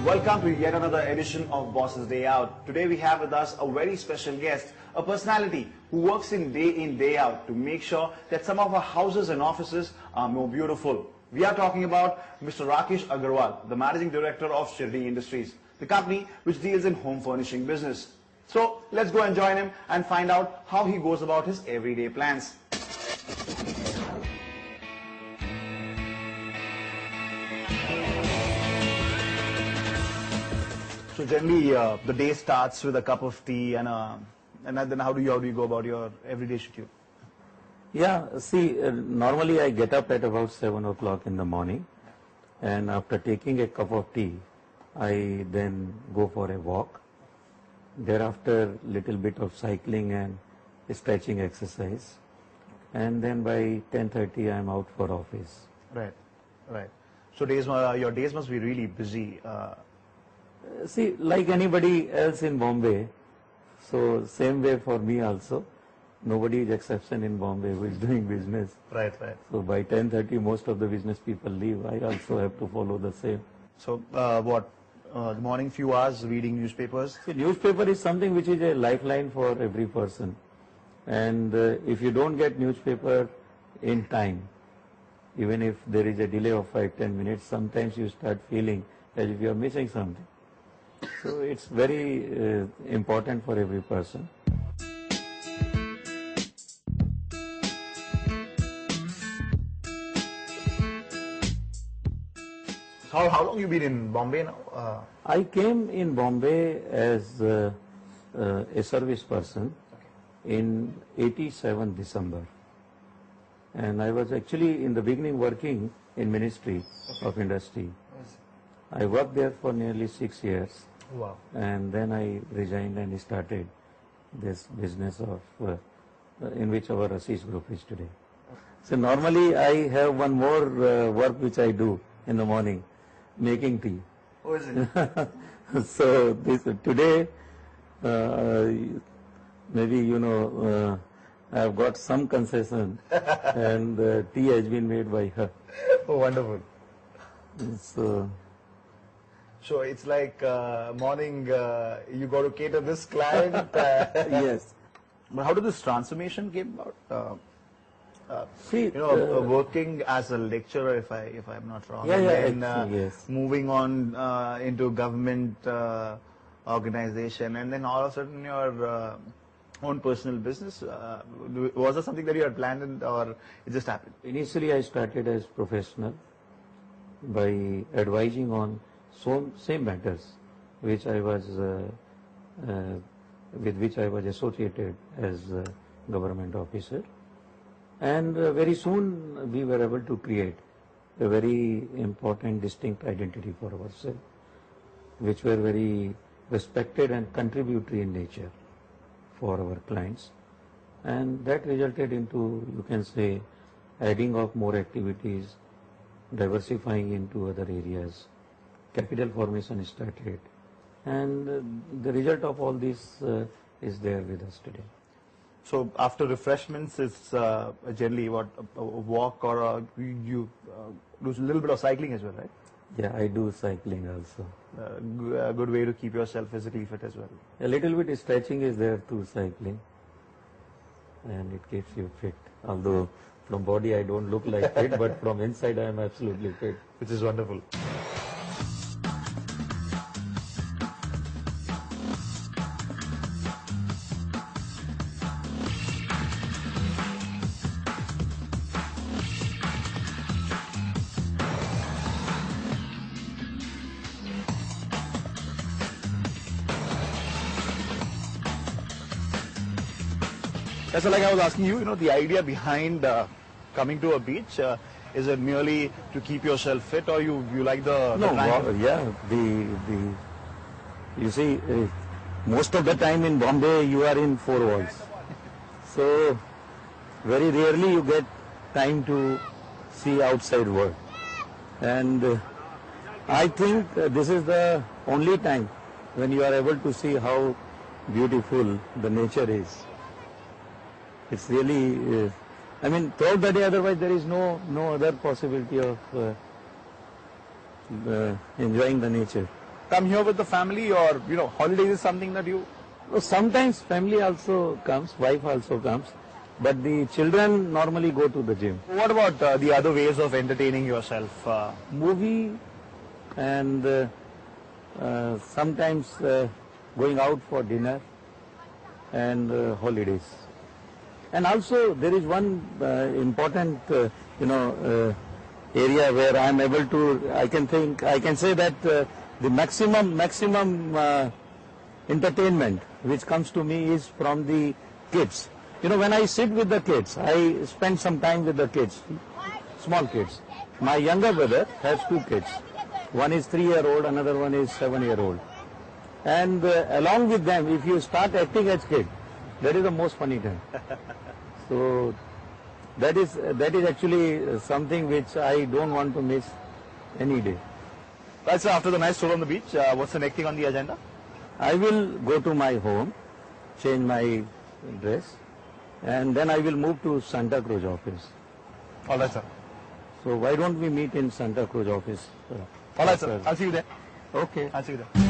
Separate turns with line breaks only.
Welcome to yet another edition of Boss's Day Out. Today we have with us a very special guest, a personality who works in, day out to make sure that some of our houses and offices are more beautiful. We are talking about Mr. Rakesh Agarwal, the Managing Director of Shirdi Industries, the company which deals in home furnishing business. So let's go and join him and find out how he goes about his everyday plans. So generally, the day starts with a cup of tea, and then how do you go about your everyday schedule?
Yeah, see, normally I get up at about 7 o'clock in the morning, and after taking a cup of tea, I then go for a walk. Thereafter, little bit of cycling and stretching exercise, and then by 10:30 I am out for office.
Right, right. So your days must be really busy.
See, like anybody else in Bombay, so same way for me also. Nobody is exception in Bombay who is doing business.
Right, right.
So by 10:30 most of the business people leave. I also have to follow the same.
So the morning few hours reading newspapers?
See, newspaper is something which is a lifeline for every person. And if you don't get newspaper in time, even if there is a delay of 5-10 minutes, sometimes you start feeling as if you are missing something. So it's very important for every person.
How long you been in Bombay now?
I came in Bombay as a service person in 87 December. And I was actually in the beginning working in Ministry of Industry. I worked there for nearly 6 years.
Wow.
And then I resigned and started this business of in which our Ashish Group is today. So normally I have one more work which I do in the morning, making tea.
Oh, is it?
So today maybe I have got some concession and tea has been made by her.
Oh, wonderful.
So
it's like morning, you got to cater this client.
yes.
But how did this transformation came about?
See,
working as a lecturer, if I'm not wrong, and then
yes.
moving on into government organization, and then all of a sudden your own personal business. Was that something that you had planned, or it just happened?
Initially, I started as professional by advising on same matters which I was with which I was associated as a government officer, and very soon we were able to create a very important distinct identity for ourselves, which were very respected and contributory in nature for our clients, and that resulted into, you can say, adding of more activities, diversifying into other areas. Capital formation started, and the result of all this is there with us today.
So after refreshments, it's generally what, a walk, or you do a little bit of cycling as well, right?
Yeah, I do cycling also.
A good way to keep yourself physically fit as well.
A little bit stretching is there too, cycling, and it keeps you fit. Although from body I don't look like fit, but from inside I am absolutely fit.
Which is wonderful. So like I was asking you, the idea behind coming to a beach, is it merely to keep yourself fit, or you like the
you see, most of the time in Bombay you are in four walls, so very rarely you get time to see outside world, and I think this is the only time when you are able to see how beautiful the nature is. It's really, I mean, throughout the day, otherwise there is no other possibility of enjoying the nature.
come here with the family, or holidays is something that you?
No, sometimes family also comes, wife also comes, but the children normally go to the gym.
What about the other ways of entertaining yourself?
Movie and sometimes going out for dinner and holidays. And also there is one important area where I am able to, I can say that the maximum entertainment which comes to me is from the kids. When I sit with the kids, I spend some time with the kids, small kids. My younger brother has 2 kids. One is 3-year-old, another one is 7-year-old. And along with them, if you start acting as kid, that is the most funny time. So that is actually something which I don't want to miss any day.
Right, so after the nice tour on the beach, what's the next thing on the agenda?
I will go to my home, change my dress, and then I will move to Santa Cruz office.
All right, sir.
So why don't we meet in Santa Cruz office?
All right, sir. I'll see you there.
Okay.
I'll see you there.